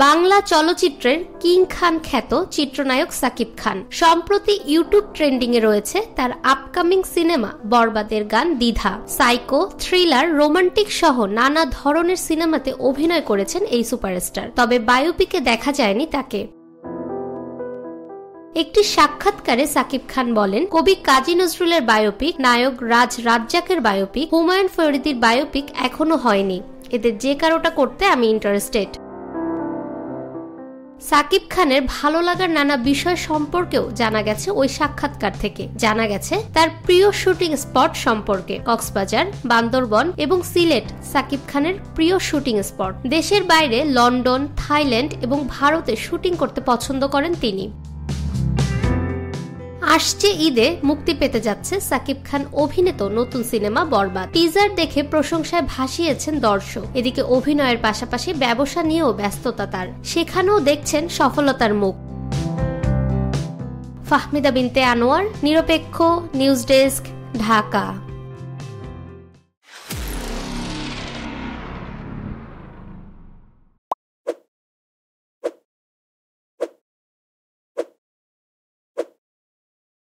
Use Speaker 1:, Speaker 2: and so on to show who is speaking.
Speaker 1: বাংলা চলচ্চিত্রের কিং খান খ্যাত চিত্রনায়ক সাকিব খান সম্প্রতি ইউটিউব ট্রেন্ডিং এ রয়েছে তার আপকামিং সিনেমা বরবাদের গান দ্বিধা। সাইকো, থ্রিলার, রোমান্টিক সহ নানা ধরনের সিনেমাতে অভিনয় করেছেন এই সুপারস্টার, তবে বায়োপিকে দেখা যায়নি তাকে। একটি সাক্ষাৎকারে সাকিব খান বলেন, কবি কাজী নজরুলের বায়োপিক, নায়ক রাজ রাজ্জাকের বায়োপিক, হুমায়ুন ফরিদির বায়োপিক এখনো হয়নি। এদের যে কারোটা করতে আমি ইন্টারেস্টেড। সাকিব খানের ভালো লাগার নানা বিষয় সম্পর্কেও জানা গেছে ওই সাক্ষাৎকার থেকে। জানা গেছে তার প্রিয় শুটিং স্পট সম্পর্কে। কক্সবাজার, বান্দরবন এবং সিলেট সাকিব খানের প্রিয় শুটিং স্পট। দেশের বাইরে লন্ডন, থাইল্যান্ড এবং ভারতে শুটিং করতে পছন্দ করেন তিনি। আসছে ঈদে মুক্তি পেতে যাচ্ছে সাকিব খান অভিনীত নতুন সিনেমা বরবাদ। টিজার দেখে প্রশংসায় ভাসিয়েছেন দর্শক। এদিকে অভিনয়ের পাশাপাশি ব্যবসা নিয়েও ব্যস্ততা তার, সেখানেও দেখছেন সফলতার মুখ। ফাহমিদা বিনতে আনোয়ার, নিরপেক্ষ নিউজ ডেস্ক, ঢাকা।